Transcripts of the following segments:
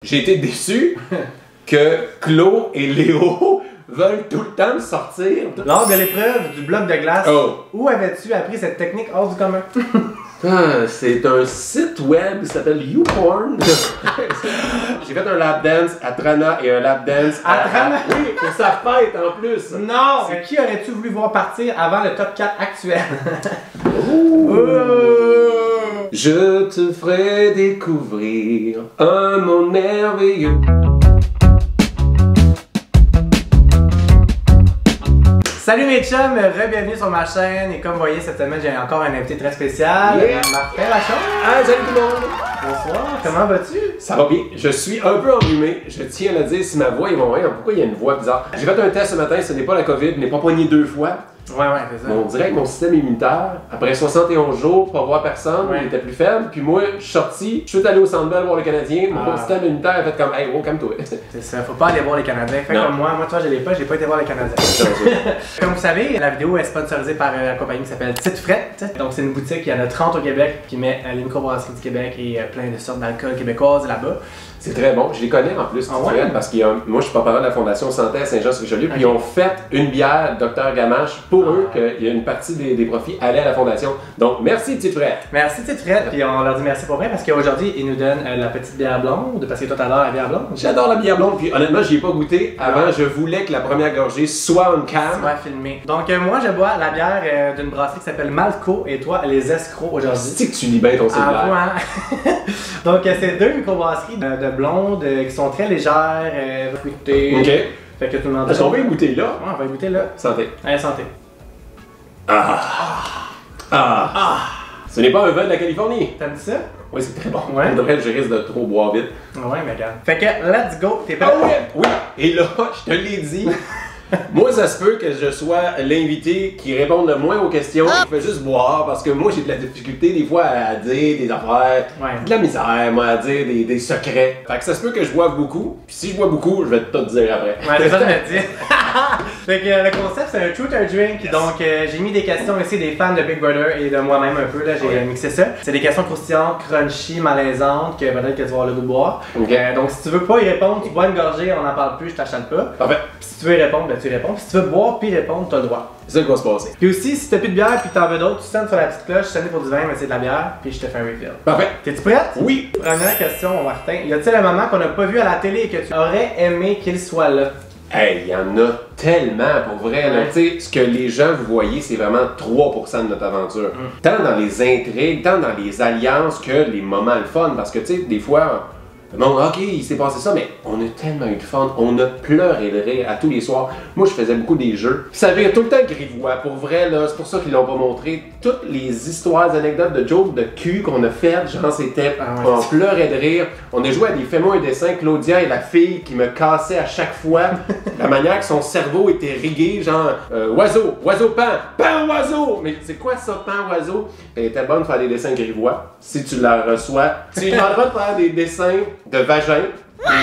J'ai été déçu que Claude et Léo veulent tout le temps me sortir. Lors de l'épreuve du bloc de glace, Oh. où avais-tu appris cette technique hors du commun? C'est un site web qui s'appelle YouPorn. J'ai fait un lap dance à Trana et un lap dance À Trana? Oui, pour sa fête en plus. Non! Qui aurais-tu voulu voir partir avant le top 4 actuel? Je te ferai découvrir un monde merveilleux. Salut mes chums, re-bienvenue sur ma chaîne et comme vous voyez cette semaine j'ai encore un invité très spécial, Martin Lachon. Ah, salut tout le monde! Bonsoir, comment vas-tu? Ça va bien, je suis un peu enrhumé, je tiens à le dire si ma voix est mauvaise, pourquoi il y a une voix bizarre? J'ai fait un test ce matin, ce n'est pas la COVID, je n'ai pas poigné 2 fois. Ouais, c'est ça. On dirait que mon système immunitaire, après 71 jours, pas voir personne, il était plus faible. Puis moi, je suis sorti, je suis allé au Centre Bell voir le Canadien, mon système immunitaire a fait comme, hey, oh, calme-toi. C'est ça, faut pas aller voir les Canadiens. Fait comme moi, tu vois, j'ai pas été voir les Canadiens. Comme vous savez, la vidéo est sponsorisée par une compagnie qui s'appelle Tite Frette. Donc c'est une boutique, il y en a 30 au Québec, qui met les microbrasseries du Québec et plein de sortes d'alcool québécoises là-bas. C'est très bon, je les connais en plus, parce que moi je suis porte-parole de la Fondation Santé à Saint-Jean-sur-Richelieu, puis ils ont fait une bière Dr Gamache pour eux, qu'il y a une partie des profits allait à la Fondation. Donc merci Tite Frette. Merci Tite Frette, puis on leur dit merci pour vrai parce qu'aujourd'hui ils nous donnent la petite bière blonde, parce que toi t'adores la bière blonde. J'adore la bière blonde, puis honnêtement j'y ai pas goûté avant, je voulais que la première gorgée soit on cam. Soit filmée. Donc moi je bois la bière d'une brasserie qui s'appelle Malco et toi les escrocs aujourd'hui. C'est que tu lis bien ton cellulaire. Donc c'est deux microbrasseries de blondes qui sont très légères, fruitées. Ok. Fait que tout le monde. Est-ce qu'on va y goûter là? Ouais, on va y goûter là. Santé. Allez, santé. Ce n'est pas un vin de la Californie. T'aimes ça? Oui, c'est très bon. Ouais. On devrait, je risque de trop boire vite. Ouais, mais regarde. Fait que let's go, t'es prêt? Oui, et là, je te l'ai dit. Moi, ça se peut que je sois l'invité qui réponde le moins aux questions, qui fait juste boire, parce que moi, j'ai de la difficulté des fois à dire des affaires, de la misère, moi, à dire des secrets. Fait que ça se peut que je boive beaucoup, puis si je bois beaucoup, je vais tout te dire après. Ouais, c'est ça que je me dis. Fait que le concept, c'est un truth or drink. Yes. Donc, j'ai mis des questions ici des fans de Big Brother et de moi-même un peu, là, j'ai mixé ça. C'est des questions croustillantes, crunchy, malaisantes, que peut-être que tu vas avoir le goût de boire. Okay. Donc, si tu veux pas y répondre, tu bois une gorgée, on n'en parle plus, je t'achète pas. Parfait. Puis si tu veux y répondre, ben tu y réponds. Puis si tu veux boire puis répondre, t'as le droit. C'est ça qui va se passer. Puis aussi, si t'as plus de bière puis t'en veux d'autres, tu sonnes sur la petite cloche, tu sonnes pour du vin, mais c'est de la bière, puis je te fais un refill. Parfait. T'es-tu prête? Oui. Première question, Martin. Y a-t-il un moment qu'on n'a pas vu à la télé et que tu aurais aimé qu'il soit là? Hey, il y en a tellement pour vrai. Tu sais, ce que les gens vous voyez, c'est vraiment 3% de notre aventure. Tant dans les intrigues, tant dans les alliances que les moments le fun. Parce que tu sais, des fois, bon, ok, il s'est passé ça, mais on a tellement eu de fun. On a pleuré de rire à tous les soirs. Moi, je faisais beaucoup des jeux. Ça vient tout le temps grivois. Pour vrai, là, c'est pour ça qu'ils l'ont pas montré. Toutes les histoires, anecdotes de jokes de cul qu'on a faites, genre, c'était. On pleurait de rire. On a joué à des fais-moi un dessin. Claudia est la fille qui me cassait à chaque fois. La manière que son cerveau était rigué, genre, oiseau, oiseau, pan, oiseau. Mais c'est quoi ça, pan, oiseau? Elle était bonne de faire des dessins grivois. Si tu la reçois, tu lui demanderas de faire des dessins de vagin.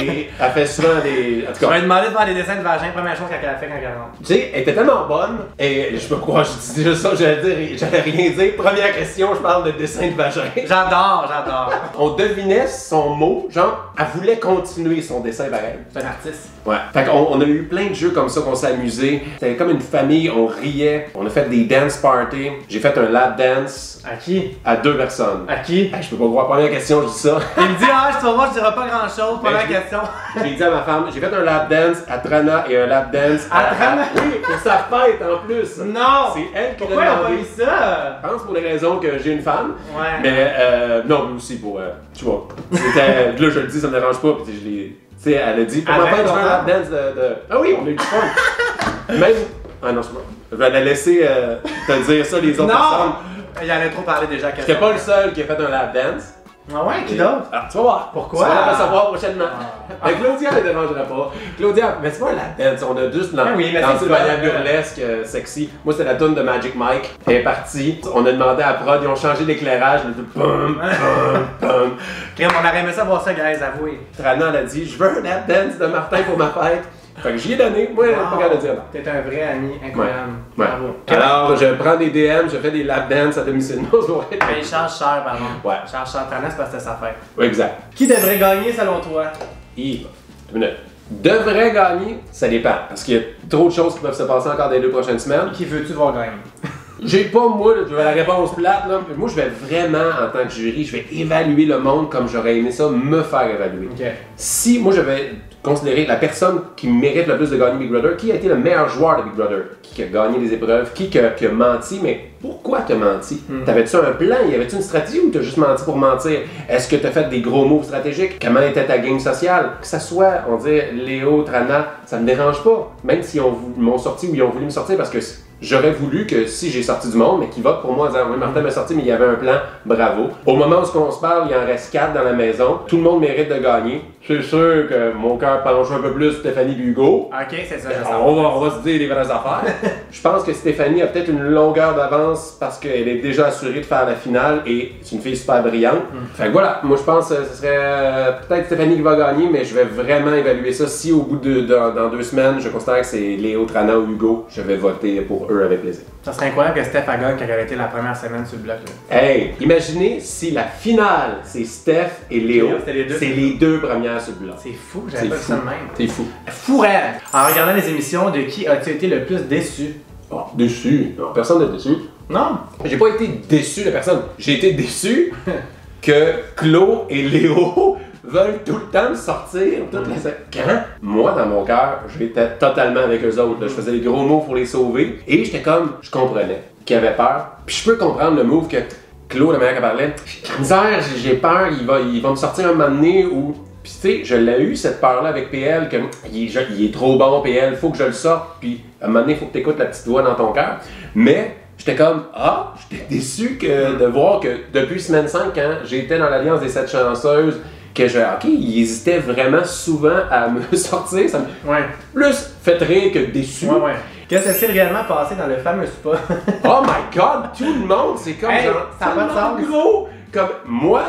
Et elle fait souvent des. En tout cas, je vais demander de faire des dessins de vagin, première chose qu'elle a fait quand elle rentre. Tu sais, elle était tellement bonne, et je sais pas pourquoi je dis déjà ça, j'allais rien dire. Première question, je parle de dessin de vagin. J'adore. On devinait son mot, genre, elle voulait continuer son dessin pareil. C'est un artiste. Ouais. Fait qu'on a eu plein de jeux comme ça qu'on s'est amusé. C'était comme une famille, on riait. On a fait des dance parties. J'ai fait un lap dance. À qui? À 2 personnes. À qui? Je peux pas croire. Première question, je dis ça. Il me dit, tu vas voir, je dirai pas grand chose. Première question. J'ai dit à ma femme, j'ai fait un lap dance à Trana et un lap dance à Trana. Oui, pour sa fête en plus. Non! C'est elle qui l'a demandé. Pourquoi elle a pas eu ça? Je pense pour les raisons que j'ai une femme. Ouais. Mais non, mais aussi pour. Tu vois. C'était. Là, je le dis, ça me dérange pas. Puis je l'ai. Tu sais, elle a dit, pour ma fête, je fais un lap dance de. Ah oui, on a eu du fun. Même. Ah non, je vais la laisser te dire ça, les autres personnes. Il en a trop parlé déjà. J'étais pas le seul qui a fait un lap dance. Ah ouais, qui d'autre? Alors, tu vas voir. Pourquoi? Tu vas le savoir prochainement. Mais Claudia ne dérangera pas. Claudia, mais c'est pas un lap dance, on a juste dansé de manière burlesque, sexy. Moi, c'était la tune de Magic Mike. Elle est partie. On a demandé à prod, ils ont changé l'éclairage. Pum. On aurait aimé ça voir ça, guys, avouez. Trana, elle a dit, je veux un lap dance de Martin pour ma fête. Fait que j'y ai donné, moi, pas qu'à le dire. T'es un vrai ami, incroyable. Ouais. Bravo. Alors, je prends des DM, je fais des lap dance à domicile. Mais il charge cher, pardon. Ouais. Il charge cher. Trana, c'est parce que c'est sa fête. Oui, exact. Qui devrait gagner selon toi? Devrait gagner, ça dépend. Parce qu'il y a trop de choses qui peuvent se passer encore dans les 2 prochaines semaines. Qui veux-tu voir gagner? J'ai pas, moi, la réponse plate, là. Moi, je vais vraiment, en tant que jury, je vais évaluer le monde comme j'aurais aimé ça me faire évaluer. Okay. Si, moi, je vais considérer la personne qui mérite le plus de gagner Big Brother, qui a été le meilleur joueur de Big Brother, qui a gagné des épreuves, qui a menti, mais pourquoi t'as menti? T'avais-tu un plan? Y avait-tu une stratégie ou t'as juste menti pour mentir? Est-ce que t'as fait des gros moves stratégiques? Comment était ta game sociale? Que ça soit, on dit, Léo, Trana, ça me dérange pas. Même si m'ont sorti ou ils ont voulu me sortir parce que j'aurais voulu que si j'ai sorti du monde, mais qui vote pour moi en disant oui, Martin m'a sorti, mais il y avait un plan, bravo. Au moment où on se parle, il en reste 4 dans la maison. Tout le monde mérite de gagner. C'est sûr que mon cœur penche un peu plus Stéphanie Hugo. Ok, c'est ça. On va se dire les vraies affaires. Je pense que Stéphanie a peut-être une longueur d'avance parce qu'elle est déjà assurée de faire la finale et c'est une fille super brillante. Fait que voilà, moi je pense que ce serait peut-être Stéphanie qui va gagner, mais je vais vraiment évaluer ça. Si au bout dans 2 semaines, je considère que c'est Léo, Trana ou Hugo, je vais voter pour eux avec plaisir. Ça serait incroyable que Steph a gagné quand elle avait été la première semaine sur le bloc. Là. Hey, imaginez si la finale c'est Steph et Léo, c'est les 2 premières sur le bloc. C'est fou, j'avais pas vu ça de même. C'est fou. Fou raide! En regardant les émissions, de qui as-tu été le plus déçu? Oh, déçu? Non, personne n'est déçu. Non? J'ai pas été déçu de personne. J'ai été déçu que Claude et Léo veulent tout le temps me sortir toute la semaine. Quand moi, dans mon cœur, j'étais totalement avec eux autres. Là. Je faisais des gros mots pour les sauver. Et j'étais comme, je comprenais qu'ils avaient peur. Puis je peux comprendre le move que Claude, la manière qu'elle parlait, la misère, j'ai peur, il va me sortir un moment donné où. Puis tu sais, je l'ai eu cette peur-là avec PL, que il est trop bon PL, faut que je le sorte, puis à un moment donné, il faut que tu écoutes la petite voix dans ton cœur. Mais j'étais comme, j'étais déçu de voir que depuis semaine 5, quand j'étais dans l'Alliance des 7 chanceuses, que il hésitait vraiment souvent à me sortir, ça me plus fait rire que déçu. Ouais. Qu'est-ce qui s'est réellement passé dans le fameux spa? Oh my god, tout le monde, c'est comme genre, ça va de sens. gros. Comme moi,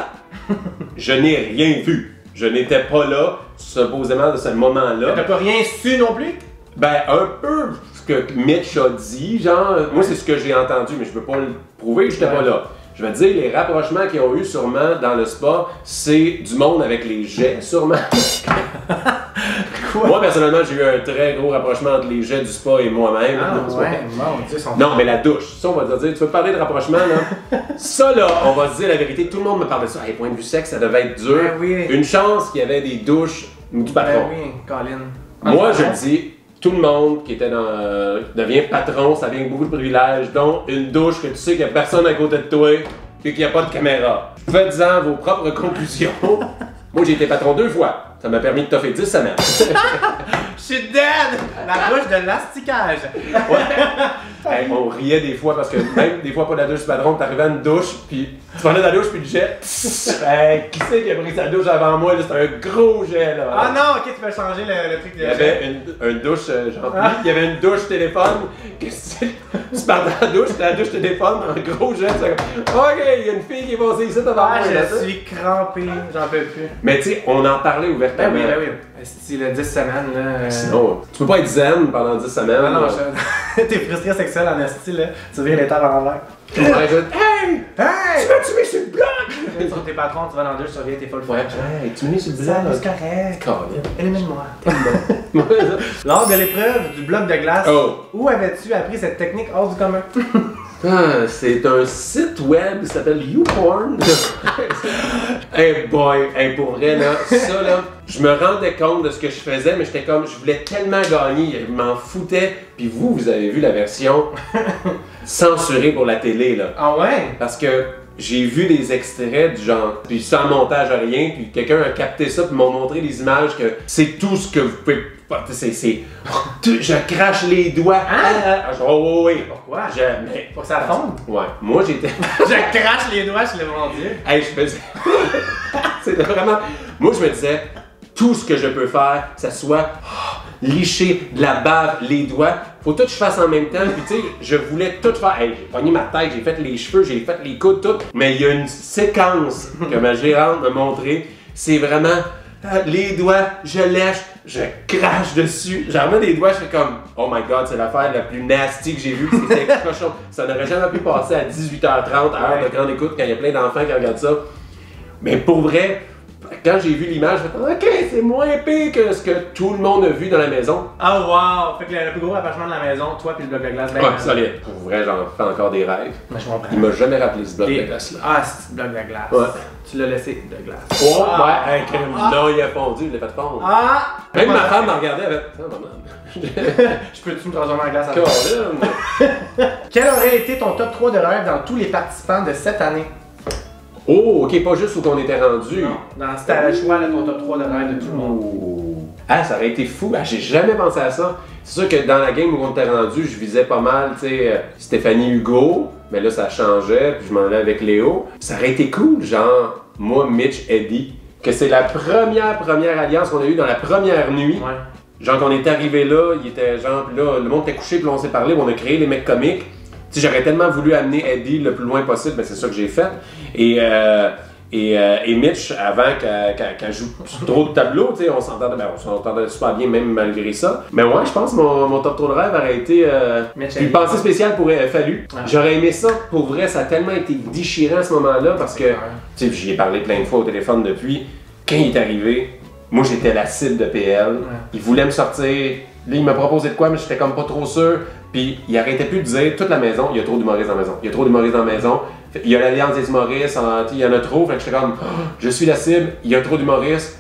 je n'ai rien vu. Je n'étais pas là, supposément, de ce moment-là. T'as pas rien su non plus? Ben, un peu ce que Mitch a dit, genre, moi c'est ce que j'ai entendu, mais je peux pas le prouver, j'étais pas là. Je veux dire, les rapprochements qu'ils ont eu sûrement dans le spa, c'est du monde avec les jets, sûrement. Quoi? Moi, personnellement, j'ai eu un très gros rapprochement entre les jets du spa et moi-même. Non, mais la douche, ça, on va te dire, tu veux parler de rapprochement, là? Ça, là, on va se dire la vérité, tout le monde me parle de ça. Point de vue sexe, ça devait être dur. Une chance qu'il y avait des douches du patron. Oui, Colin. Moi, je le dis, tout le monde qui était devient patron, ça vient avec beaucoup de privilèges, dont une douche que tu sais qu'il n'y a personne à côté de toi et qu'il n'y a pas de caméra. Faites-en vos propres conclusions. Moi, j'ai été patron 2 fois. Ça m'a permis de toffer 10 semaines. Je suis dead! La douche de l'asticage. Hey, on riait des fois parce que même des fois pas de la douche du patron, t'arrivais à une douche, puis tu prenais ta douche puis le jet. Hey, qui c'est qui a pris sa douche avant moi? C'était un gros jet là. Ah non, ok, tu vas changer le truc de. Il y avait une douche, il y avait une douche téléphone. Tu pars dans la douche téléphone, un gros jet. Ok, il y a une fille qui est passée ici devant moi. Je suis crampé, j'en peux plus. Mais tu sais, on en parlait ouvertement. Ben oui. C'est le 10 semaines là. Sinon, tu peux pas être zen pendant 10 semaines. Non, t'es frustré sexuel en esti là. Tu viens les tables en l'envers. Hey! Tu m'as mis sur le bloc! Sur tes patrons, tu vas dans le douche, tu reviens, t'es full ouais, hey, tu m'as mis sur le bloc. C'est correct. Élimine-moi. Lors de l'épreuve du bloc de glace, où avais-tu appris cette technique hors du commun? C'est un site web qui s'appelle YouPorn. Hey boy, hey, pour vrai là, ça là, je me rendais compte de ce que je faisais, mais j'étais comme, je voulais tellement gagner, je m'en foutais. Puis vous avez vu la version censurée pour la télé là. Ah ouais? Parce que j'ai vu des extraits du genre, puis sans montage à rien, puis quelqu'un a capté ça, puis m'a montré des images que c'est tout ce que vous pouvez. Je crache les doigts. Oui. Pourquoi? Pour que ça fonde? Ouais. Moi j'étais. Je crache les doigts, je le mon Dieu. Hey, je faisais. C'était vraiment. Moi je me disais, tout ce que je peux faire, que ça soit licher de la bave, les doigts, faut tout que je fasse en même temps. Puis tu sais, je voulais tout faire. Hey, j'ai pogné ma tête, j'ai fait les cheveux, j'ai fait les coudes, tout. Mais il y a une séquence que ma gérante m'a montré. C'est vraiment les doigts, je lèche, je crache dessus. J'en mets des doigts, je fais comme oh my god, c'est l'affaire la plus nasty que j'ai vue. C'était cochon. Ça n'aurait jamais pu passer à 18h30, heure de grande écoute, quand il y a plein d'enfants qui regardent ça. Mais pour vrai, quand j'ai vu l'image, j'ai fait OK, c'est moins épais que ce que tout le monde a vu dans la maison. Ah wow! Fait que le plus gros appartement de la maison, toi puis le bloc de glace, ben. Ouais, solide. Pour vrai, j'en fais encore des rêves. Ben, je comprends. Il m'a jamais rappelé ce bloc de glace-là. Ah, c'est bloc de glace. Ouais. Tu l'as laissé de glace. Oh, ouais, non, il a fondu, il l'a fait fondre. Ah! Même ma femme m'a regardé avec. Oh, maman. Je peux-tu me transformer en glace à Colin. Quel aurait été ton top 3 de rêve dans tous les participants de cette année? Oh, ok, pas juste où qu'on était rendu. Non, dans c'était le choix de ton top 3 de rêve de tout le monde. Ah, ça aurait été fou. Ah, j'ai jamais pensé à ça. C'est sûr que dans la game où on était rendu, je visais pas mal, tu sais, Stéphanie Hugo, mais là ça changeait, puis je m'en allais avec Léo. Ça aurait été cool, genre, moi, Mitch, Eddie, que c'est la première alliance qu'on a eue dans la première nuit. Ouais. Genre qu'on est arrivé là, il était genre, puis là, le monde était couché, puis là on s'est parlé, puis on a créé les mecs comiques. Tu sais, j'aurais tellement voulu amener Eddie le plus loin possible, mais c'est ça que j'ai fait. Et Mitch, avant qu'elle joue trop de tableaux, tu sais, on s'entendait super bien même malgré ça. Mais ouais, je pense que mon top 3 de rêve aurait été une pensée spéciale pour Fallu. Ah. J'aurais aimé ça, pour vrai, ça a tellement été déchirant à ce moment-là, parce que, tu sais, j'y ai parlé plein de fois au téléphone depuis. Quand il est arrivé, moi j'étais la cible de PL. Ouais. Il voulait me sortir. Là, il m'a proposé de quoi, mais j'étais comme pas trop sûr. Puis il arrêtait plus de dire toute la maison, il y a trop d'humoristes dans la maison. Il y a trop d'humoristes dans la maison. Il y a l'alliance des humoristes, il y en a trop. Fait que j'étais comme, je suis la cible, il y a trop d'humoristes.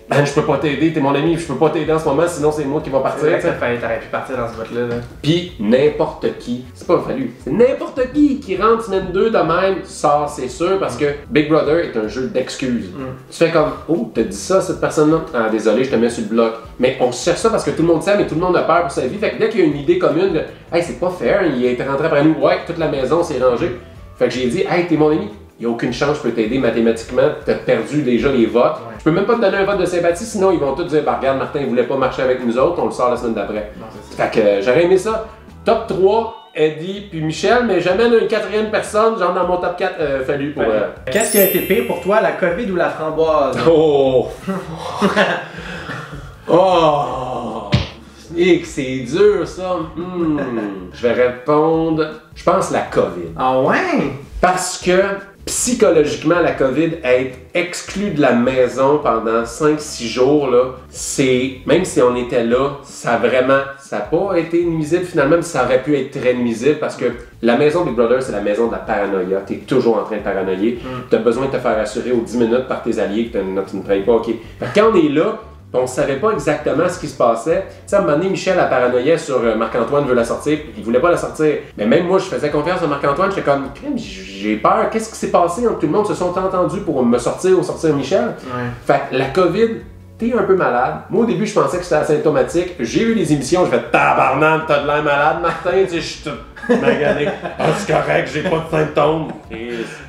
Je peux pas t'aider, t'es mon ami, je peux pas t'aider en ce moment, sinon c'est moi qui va partir. C'est vrai que t'aurais pu partir dans ce bout-là. Puis n'importe qui, c'est pas Fallu, c'est n'importe qui rentre semaine 2 de même sort, c'est sûr, parce que Big Brother est un jeu d'excuses. Tu fais comme, oh, t'as dit ça cette personne-là? Ah, désolé, je te mets sur le bloc. Mais on cherche ça parce que tout le monde sait, mais tout le monde a peur pour sa vie. Fait que dès qu'il y a une idée commune de, hey, c'est pas fair, il est rentré après nous, ouais, toute la maison s'est rangée. Fait que j'ai dit, hey, t'es mon ami. Il n'y a aucune chance, je peux t'aider mathématiquement, t'as perdu déjà les votes. Ouais. Je peux même pas te donner un vote de sympathie, sinon ils vont tous dire, bah regarde, Martin, il voulait pas marcher avec nous autres, on le sort la semaine d'après. Fait que j'aurais aimé ça. Top 3, Eddie puis Michel, mais j'amène une quatrième personne, genre dans mon top 4, Fallu pour... Qu'est-ce qui a été pire pour toi, la COVID ou la framboise? Oh! Oh! Et que c'est dur ça! Je vais répondre, je pense la COVID. Ah ouais? Parce que psychologiquement, la COVID, être exclu de la maison pendant 5-6 jours, là, c'est, même si on était là, ça n'a pas été nuisible finalement, mais ça aurait pu être très nuisible parce que la maison Big Brother, c'est la maison de la paranoïa. Tu es toujours en train de paranoïer. Tu as besoin de te faire assurer aux 10 minutes par tes alliés que tu ne trahis pas. OK. Quand on est là, on ne savait pas exactement ce qui se passait. Tu sais, à un moment donné, Michel a paranoïa sur Marc-Antoine veut la sortir, il voulait pas la sortir. Mais même moi, je faisais confiance à Marc-Antoine, j'étais comme, j'ai peur, qu'est-ce qui s'est passé? Tout le monde se sont entendus pour me sortir ou sortir Michel. Ouais. Fait que la COVID, t'es un peu malade. Moi, au début, je pensais que c'était asymptomatique. J'ai eu les émissions, je fais tabarnak, t'as de l'air malade, Martin, tu sais, je suis tout magané. Ah, c'est correct, j'ai pas de symptômes.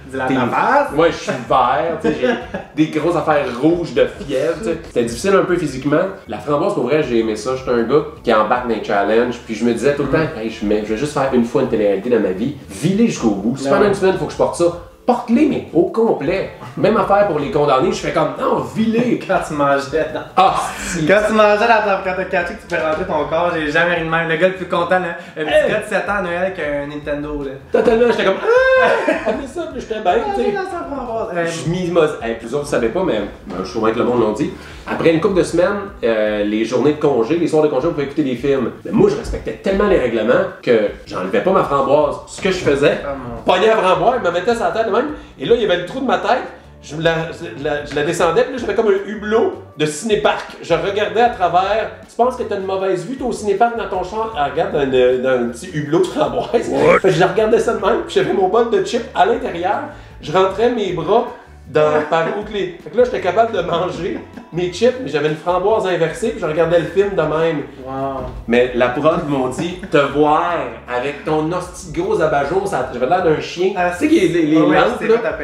De la face? Ouais, je suis vert, tu sais, j'ai des grosses affaires rouges de fièvre, tu sais. C'était difficile un peu physiquement. La framboise, pour vrai, j'ai aimé ça. J'étais un gars qui embarque dans les challenges, puis je me disais tout le temps, hey, je vais juste faire une fois une télé-réalité dans ma vie, viler jusqu'au bout. Si pendant une semaine, il faut que je porte ça. Porte-les, mais au complet. Même affaire pour les condamnés, je fais comme, non, vis-les. Quand tu mangeais dans... Ah, quand tu mangeais quand t'as catché que tu fais rentrer ton corps, j'ai jamais ri de même. Le gars le plus content, là, le petit gars de 7 ans à Noël avec un Nintendo, là. Totalement, j'étais comme, ah, mais ça, j'étais bien, tu sais. Je m'imose. Plus autres, ne savaient pas, mais je trouve que le monde l'ont dit. Après une couple de semaines, les journées de congé, les soirs de congé, on pouvait écouter des films. Mais moi, je respectais tellement les règlements que j'enlevais pas ma framboise. Ce que je faisais, pognais la framboise, je me mettais sur la tête de même, et là, il y avait le trou de ma tête. Je la descendais, puis là, j'avais comme un hublot de cinéparc. Je regardais à travers. Tu penses que t'as une mauvaise vue, toi, au cinéparc dans ton champ? Regarde dans un petit hublot de framboise. Fait que je regardais ça de même, puis j'avais mon bol de chips à l'intérieur. Je rentrais mes bras par où les... Fait que là, j'étais capable de manger mes chips, mais j'avais une framboise inversée, puis je regardais le film de même. Wow. Mais la prod m'ont dit, te voir avec ton hostie de gros abat-jour, j'avais l'air d'un chien. Ah, tu sais qu'il y a les lampes, là.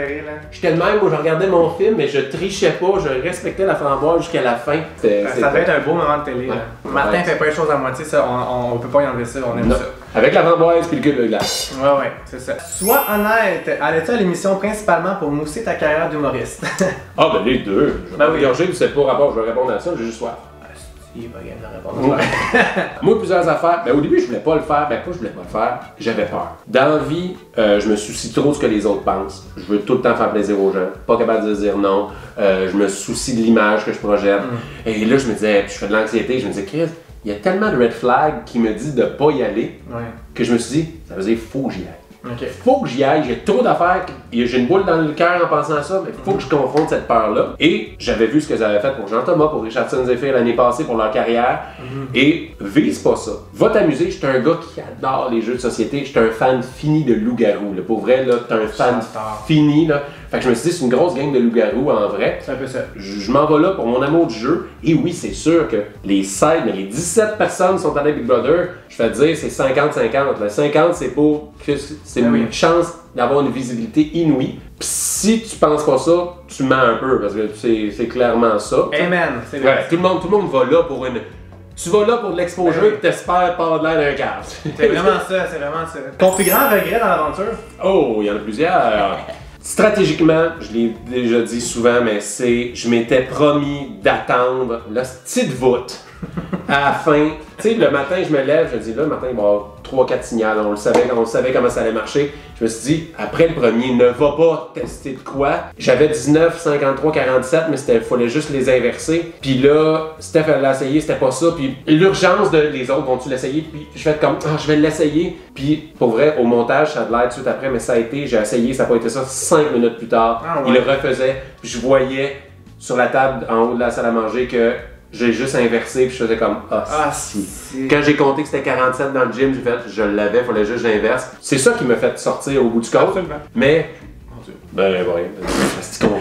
J'étais le même, moi, je regardais mon film, mais je trichais pas, je respectais la framboise jusqu'à la fin. Ça devait être un beau moment de télé. Ouais. Martin fait pas les choses à moitié, ça, on peut pas y enlever ça, on aime ça. Avec la framboise puis le cube de glace. Ouais, c'est ça. Sois honnête, allais-tu à l'émission principalement pour mousser ta carrière d'humoriste? Ah, ben les deux. Je vais pas regorger, c'est pas rapport, je vais répondre à ça, j'ai juste soif. Il est pas game de répondre. Moi, plusieurs affaires. Ben, au début, je voulais pas le faire. Ben, pas je voulais pas le faire. J'avais peur. Dans la vie, je me soucie trop de ce que les autres pensent. Je veux tout le temps faire plaisir aux gens. Pas capable de dire non. Je me soucie de l'image que je projette. Et là, je me disais, puis je fais de l'anxiété. Je me disais, Chris, il y a tellement de red flags qui me disent de pas y aller que je me suis dit, ça veut dire faut que j'y aille. Faut que j'y aille, j'ai trop d'affaires, j'ai une boule dans le cœur en pensant à ça, mais faut que je confronte cette peur-là. Et j'avais vu ce que j'avais fait pour Jean-Thomas, pour Richardson Zephyr l'année passée pour leur carrière. Et vise pas ça. Va t'amuser, j'étais un gars qui adore les jeux de société, j'étais un fan fini de loup-garou. Pour vrai, là, t'es un fan fini. Là. Fait que je me suis dit, c'est une grosse game de loup-garou en vrai. C'est un peu ça. Je m'en vais là pour mon amour du jeu. Et oui, c'est sûr que les 16, mais les 17 personnes sont allées à Big Brother. Je vais te dire, c'est 50-50. Le 50, c'est pour que c'est une chance d'avoir une visibilité inouïe. Pis si tu penses pas ça, tu mens un peu, parce que c'est clairement ça. Amen. C'est vrai. Ouais, tout le monde va là pour une... Tu vas là pour de l'exposure et t'espères pas de l'air d'un cadre. C'est vraiment ça, c'est vraiment ça. Ton plus grand regret dans l'aventure? Oh, il y en a plusieurs. Stratégiquement, je l'ai déjà dit souvent, mais je m'étais promis d'attendre la petite voûte à la fin. Tu sais, le matin, je me lève, je me dis là, le matin, il va y avoir 3-4 signals. On le savait comment ça allait marcher. Je me suis dit, après le premier, ne va pas tester de quoi. J'avais 19, 53, 47, mais il fallait juste les inverser. Puis là, Steph allait l'essayer, c'était pas ça. Puis l'urgence de les autres, vont-tu l'essayer? Puis je fais comme, je vais l'essayer. Puis pour vrai, au montage, ça a de l'air tout de suite après, mais ça a été, j'ai essayé, ça n'a pas été ça. 5 minutes plus tard, il le refaisait. Puis je voyais sur la table en haut de la salle à manger que j'ai juste inversé, puis je faisais comme si. Quand j'ai compté que c'était 47 dans le gym, j'ai fait, je l'avais, il fallait juste que j'inverse. C'est ça qui m'a fait sortir au bout du compte. Mais, ben ouais, parce qu'on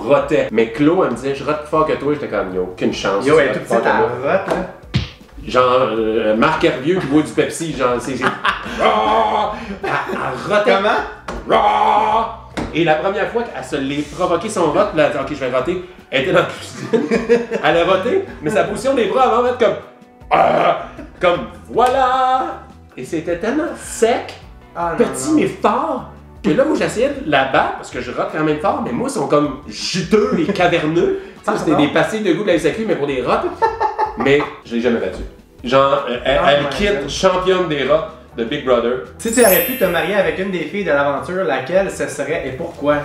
rotait. Mais Claude, elle me disait, je rote plus fort que toi, j'étais comme, il n'y a aucune chance. Yo, elle est toute petite, elle rote, là. Genre, Marc Hervieux qui boit du Pepsi, genre, c'est. Elle rotait. Comment? Et la première fois qu'elle se l'est provoqué son rote, elle a dit, ok, je vais roter. Elle était dans la cuisine. Elle a roté, mais sa position des bras avant d'être comme voilà! Et c'était tellement sec, petit mais fort, que là, moi, j'essayais de la battre, parce que je rote quand même fort, mais moi, ils sont comme juteux et caverneux. C'était des pastilles de goût de la SAQ, mais pour des rotes. Mais je l'ai jamais battu. Genre, elle quitte championne des rotes de Big Brother. Si tu aurais pu te marier avec une des filles de l'aventure, laquelle ce serait et pourquoi?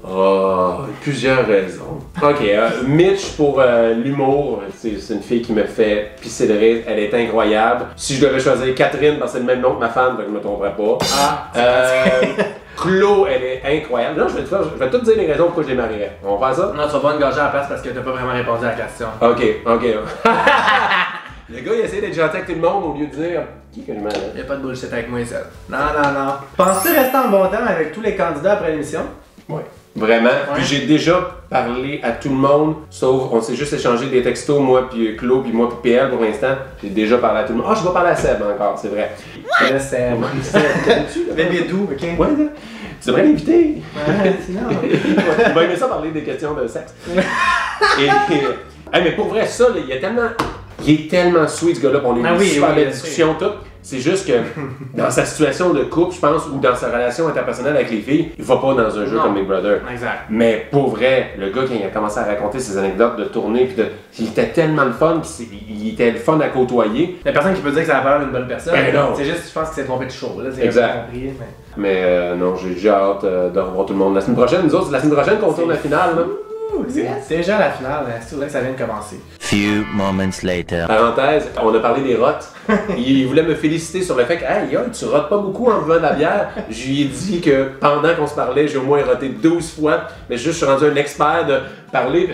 Oh, plusieurs raisons. Ok, Mitch pour l'humour, c'est une fille qui me fait pisser de rire, elle est incroyable. Si je devais choisir Catherine, parce que c'est le même nom que ma femme, donc je me tromperais pas. Claude, elle est incroyable. Non, je vais tout dire les raisons pourquoi je les marierais. On va faire ça? Non, tu vas pas engager à la place parce que t'as pas vraiment répondu à la question. Ok. Le gars, il essaie d'être gentil avec tout le monde au lieu de dire qui que je m'arrête. Y'a pas de bullshit avec moi, ça. Non. Penses-tu rester en bon terme avec tous les candidats après l'émission? Oui. Vraiment. Ouais. Puis j'ai déjà parlé à tout le monde, sauf on s'est juste échangé des textos, moi puis Claude, puis moi puis PL pour l'instant. J'ai déjà parlé à tout le monde. Je vais parler à Seb encore, c'est vrai. Le Seb. Bébé doux, ok. Ouais, tu devrais l'inviter. Sinon. Il va aimer ça parler des questions de sexe. Mais pour vrai, ça, là, il est tellement sweet ce gars-là, on a eu une super belle discussion, tout. C'est juste que dans sa situation de couple, je pense, ou dans sa relation interpersonnelle avec les filles, il va pas dans un jeu comme Big Brother. Exact. Mais pour vrai, le gars, quand il a commencé à raconter ses anecdotes de tournée, puis il était tellement le fun, il était le fun à côtoyer. Il y a personne qui peut dire que ça a peur d'une bonne personne. Ben non. C'est juste, je pense qu'il s'est trompé de show. Là. Exact. Compris, mais non, j'ai déjà hâte de revoir tout le monde. La semaine prochaine, nous autres, c'est la semaine prochaine qu'on tourne la finale. Là. C'est déjà la finale, c'est vrai que ça vient de commencer. Few moments later. Parenthèse, on a parlé des rotes. Il voulait me féliciter sur le fait que hey, tu rotes pas beaucoup en buvant de la bière. Je lui ai dit que pendant qu'on se parlait, j'ai au moins roté 12 fois, mais juste je suis rendu un expert de parler,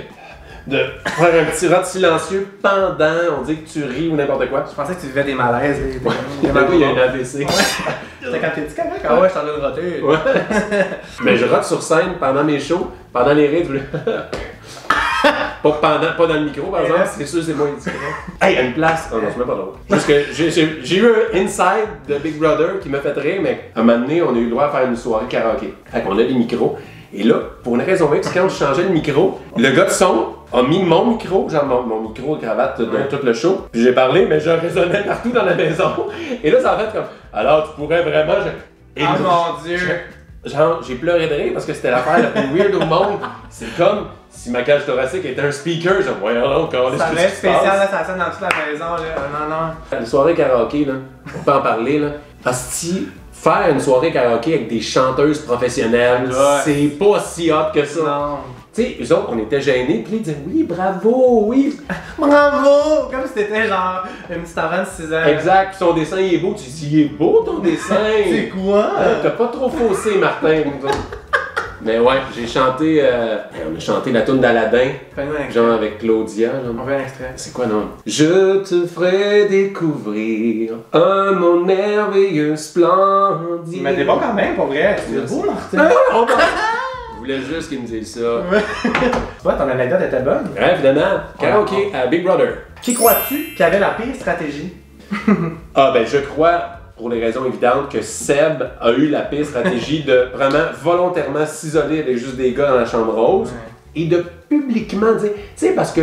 de faire un petit rot silencieux pendant, on dit que tu ris ou n'importe quoi. Je pensais que tu vivais des malaises. Il y a une AVC. C'était quand t'es dit correct? Ah ouais, je t'en ai roté. Ouais. Mais je rote sur scène pendant mes shows, pendant les rires, pas dans le micro par exemple, c'est sûr c'est moins discret. Hey, à une place! Oh non, c'est même pas drôle. Parce que j'ai eu un inside de Big Brother qui m'a fait rire, mais à un moment donné, on a eu le droit à faire une soirée karaoké. Fait qu'on a des micros. Et là, pour une raison X, quand je changeais le micro, le gars de son a mis mon micro, genre mon micro de cravate de tout le show. Puis j'ai parlé, mais je résonnais partout dans la maison. Et là, ça a fait comme, alors tu pourrais vraiment... Mon Dieu! genre, j'ai pleuré de rire parce que c'était l'affaire la plus weird au monde. C'est comme si ma cage thoracique était un speaker, genre, voyons encore, ça va être spécial, là, ça sonne dans toute la maison, là. Non. Les soirées karaoké, là, on peut en parler, là. Asti, faire une soirée karaoké avec des chanteuses professionnelles, c'est pas si hot que ça. Non. Tu sais, eux autres, on était gênés, puis ils disaient oui, bravo, oui. Bravo! Comme si t'étais genre une petite enfant de 6 ans. Exact, son dessin il est beau, tu dis il est beau ton dessin. C'est quoi? T'as pas trop faussé, Martin. Mais ouais, j'ai chanté, on a chanté la tune d'Aladin, Fais-nous un extrait. genre avec Claudia. Genre. On fait un extrait. C'est quoi non? Je te ferai découvrir un monde merveilleux, splendide. Mais t'es bon quand même, pour vrai. C'est beau, Martin. Je voulais juste qu'il me dise ça. Ouais, ton anecdote était bonne. Ouais, évidemment. Karaoké à Big Brother. Qui crois-tu qui avait la pire stratégie? Ah ben je crois, pour les raisons évidentes, que Seb a eu la pire stratégie de vraiment volontairement s'isoler avec juste des gars dans la chambre rose et de publiquement dire, tu sais, parce que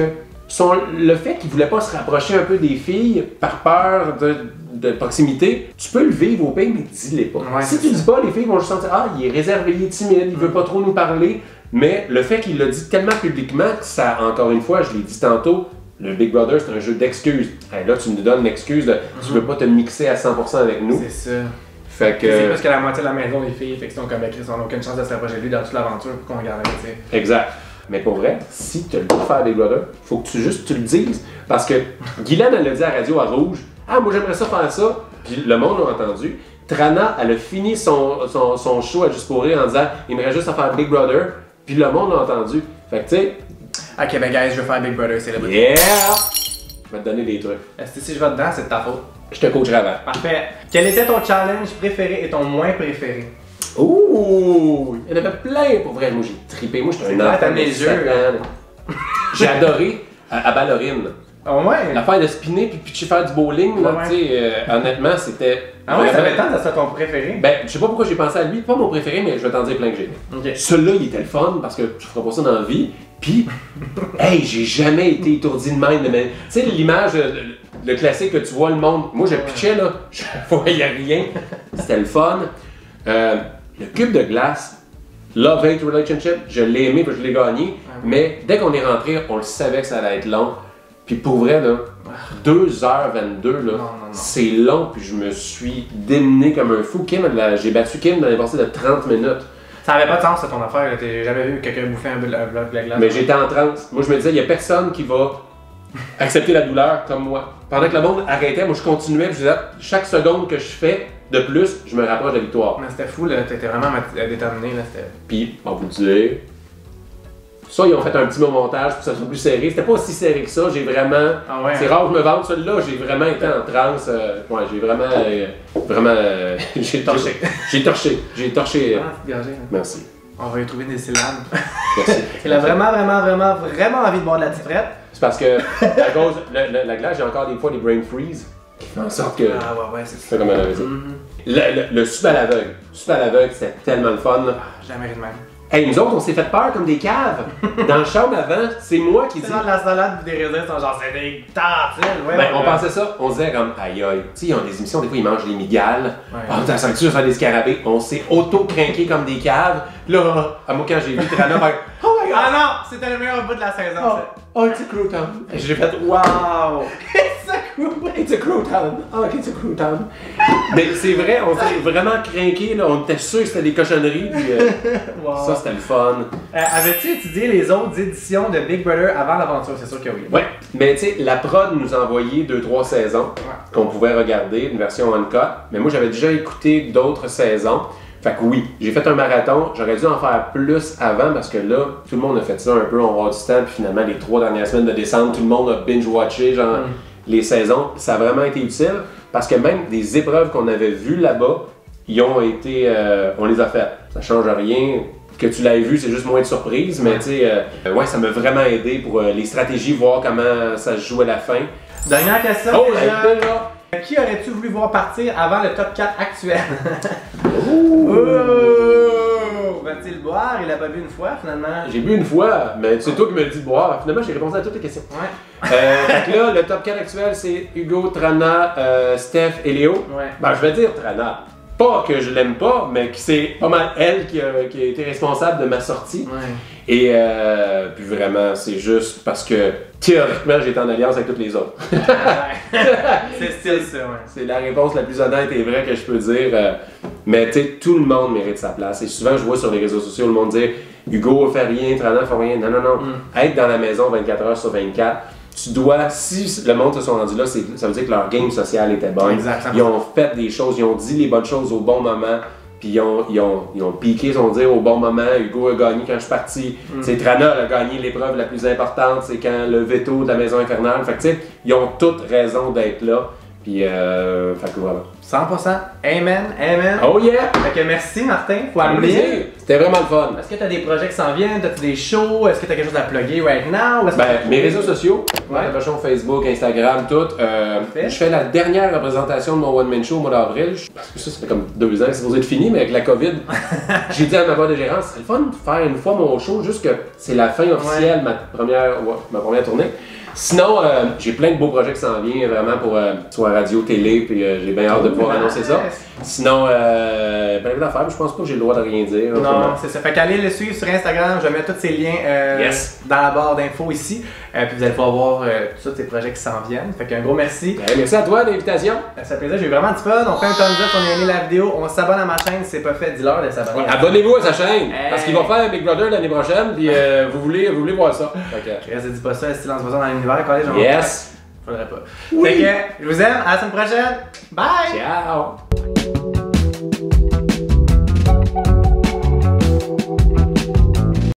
le fait qu'il voulait pas se rapprocher un peu des filles par peur de proximité, tu peux le vivre au pays, mais dis-les pas. Ouais, si tu dis pas, les filles vont juste sentir, ah, il est réservé, il est timide, il veut pas trop nous parler, mais le fait qu'il l'a dit tellement publiquement que ça, encore une fois, je l'ai dit tantôt, le Big Brother, c'est un jeu d'excuses. Hey, là, tu nous donnes l'excuse de tu veux pas te mixer à 100% avec nous. C'est ça. Fait que. C'est parce que la moitié de la maison des filles, fait que si on comme Chris, on n'a aucune chance de se rapprocher de lui dans toute l'aventure pour qu'on regarde, tu sais. Exact. Mais pour vrai, si tu as le goût de faire Big Brother, faut que tu le dises. Parce que Guylaine, elle l'a dit à la radio à Rouge, ah, moi j'aimerais ça faire ça. Puis le monde l'a entendu. Trana, elle a fini son show à Juste pour rire en disant, il me reste juste à faire Big Brother. Puis le monde l'a entendu. Fait que tu sais. Ok, ben guys, je veux faire Big Brother, c'est le bout. Yeah! Je vais te donner des trucs. Est-ce que si je vais dedans, c'est de ta faute? Je te coacherai avant. Parfait. Quel était ton challenge préféré et ton moins préféré? Ouh! Il y en avait plein pour vrai. Moi j'ai trippé. Moi j'étais un enfant à mes de yeux. 7 ans. J'ai adoré à Ballerine. Au moins. L'affaire de spinner puis pitcher faire du bowling, là, Ouais. tu sais, honnêtement, c'était. Ah ouais, ça vraiment- fait tant, ça ton préféré? Ben, je sais pas pourquoi j'ai pensé à lui, pas mon préféré, mais je vais t'en dire plein que j'ai. Ok. Celui-là, il était le fun parce que tu feras pas ça dans la vie. Puis, hey, j'ai jamais été étourdi de même. Tu sais, l'image, le classique que tu vois le monde. Moi, je pitchais, là, je voyais rien. C'était le fun. Le cube de glace, Love-Hate Relationship, je l'ai aimé, puis je l'ai gagné. Mais dès qu'on est rentré, on le savait que ça allait être long. Puis pour vrai, là, 2h22, là, c'est long, puis je me suis démené comme un fou. J'ai battu Kim dans les passées de 30 minutes. Ça avait pas de sens, ton affaire. J'ai jamais vu quelqu'un bouffer un bloc de glace. Mais j'étais en transe. Moi, je me disais, il n'y a personne qui va accepter la douleur comme moi. Pendant que le monde arrêtait, moi, je continuais, puis je disais, chaque seconde que je fais de plus, je me rapproche de la victoire. Mais c'était fou, là. T'étais vraiment déterminé, là. Puis, on vous le dire, ça, ils ont fait un petit montage pour que ça soit plus serré. C'était pas aussi serré que ça. J'ai vraiment. Ah ouais, c'est hein? rare que je me vante celui-là. J'ai vraiment été en transe. Ouais, j'ai vraiment. J'ai torché. J'ai torché. Ah, c'est gagé, hein. Merci. On va y trouver des syllabes. Merci. Il a vraiment envie de boire de la tiprette. C'est parce que, à cause de la glace, j'ai encore des fois des brain freeze qui font en sorte que. Ah ouais, c'est Je ça. fais comme un AVC. Le sub à l'aveugle. Sub à l'aveugle, c'était tellement le fun. là. Jamais ri de même. Hey, nous autres, on s'est fait peur comme des caves. Dans le chambre avant, c'est moi qui dis. C'est genre de la salade pis des raisins, sont genre c'est des tartines, ouais. Ben, on pensait ça, on disait comme aïe aïe. Tu sais, ils ont des émissions, des fois ils mangent les migales. Ouais. Ah, t'as senti ça faire des scarabées. On s'est auto-crinqué comme des caves. Là, à moi, quand j'ai vu Trana faire oh my god! Ah non, c'était le meilleur bout de la saison, ça. Oh, it's a crouton. Et j'ai fait wow! Ça cool. It's a crouton. Oh, it's a crouton. Mais c'est vrai, on s'est vraiment crinqué, là. On était sûr que c'était des cochonneries. Puis, Wow. ça, c'était le fun. Avais-tu étudié les autres éditions de Big Brother avant l'aventure? C'est sûr que oui. Ouais, mais tu sais, la prod nous a envoyé 2-3 saisons qu'on pouvait regarder, une version uncut. Mais moi, j'avais déjà écouté d'autres saisons. Fait que oui, j'ai fait un marathon. J'aurais dû en faire plus avant parce que là, tout le monde a fait ça un peu, on va avoir du temps. Puis finalement, les 3 dernières semaines de décembre, tout le monde a binge-watché genre les saisons. Ça a vraiment été utile parce que même des épreuves qu'on avait vues là-bas, ils ont été, on les a faites. Ça change rien. Que tu l'aies vu, c'est juste moins de surprise, mais tu sais, ouais, ça m'a vraiment aidé pour les stratégies, voir comment ça se joue à la fin. Dernière question. Oh, déjà. là! Qui aurais-tu voulu voir partir avant le top 4 actuel? Ouh. Oh! Va-t-il boire? Il a pas bu une fois finalement. J'ai bu une fois, mais c'est toi qui me le dis de boire. Finalement, j'ai répondu à toutes les questions. Ouais. Fait que là, le top 4 actuel, c'est Hugo, Trana, Steph et Léo. Ouais. Ben, je vais dire Trana. pas que je l'aime pas, mais que c'est pas mal elle qui a été responsable de ma sortie. Ouais. Et puis vraiment, c'est juste parce que théoriquement, j'étais en alliance avec toutes les autres. C'est style ça, ouais. C'est la réponse la plus honnête et vraie que je peux dire. Mais tu sais, tout le monde mérite sa place. Et souvent, je vois sur les réseaux sociaux le monde dire Hugo fait rien, Trana fait rien. Non, non, non. Être dans la maison 24 heures sur 24, tu dois, si le monde se sont rendus là, ça veut dire que leur game social était bon. Exactement. Ils ont fait des choses, ils ont dit les bonnes choses au bon moment. Puis ils ont piqué, si on veut dire, au bon moment. Hugo a gagné quand je suis parti. C'est Trana a gagné l'épreuve la plus importante, c'est quand le veto de la Maison Infernale. Fait que tu sais, ils ont toutes raison d'être là. Puis, fait que voilà. 100%. Amen, amen. Oh yeah! Fait que merci Martin, faut amener. C'était vraiment le fun. Est-ce que tu as des projets qui s'en viennent? As-tu des shows? Est-ce que tu as quelque chose à plugger right now? Mes réseaux sociaux, Ouais. la page Facebook, Instagram, tout. Je fais la dernière représentation de mon one-man show au mois d'avril. Parce que ça fait comme 2 ans que c'est supposé être fini, mais avec la COVID, j'ai dit à ma boîte de gérance, c'est le fun de faire une fois mon show, juste que c'est la fin officielle, ma première tournée. Sinon, j'ai plein de beaux projets qui s'en viennent, vraiment pour soit radio, télé, puis j'ai bien hâte de pouvoir annoncer ça. Sinon, plein d'affaires, mais je pense pas que j'ai le droit de rien dire. Non, c'est ça. Fait qu'allez le suivre sur Instagram, je vais mettre tous ces liens dans la barre d'infos ici. Puis vous allez pouvoir voir tous ces projets qui s'en viennent. Fait qu'un gros merci. Merci à toi de l'invitation. Ça fait plaisir, j'ai eu vraiment du fun. On fait un thumbs up, on a aimé la vidéo, on s'abonne à ma chaîne, si c'est pas fait, dis-leur de s'abonner. Abonnez-vous à sa chaîne, Hey. parce qu'il va faire Big Brother l'année prochaine, puis vous voulez voir ça. Reste, dis pas ça, si tu lances pas ça dans l'univers, quand les gens Yes! faudrait pas. Oui. Fait que je vous aime, à la semaine prochaine. Bye! Ciao!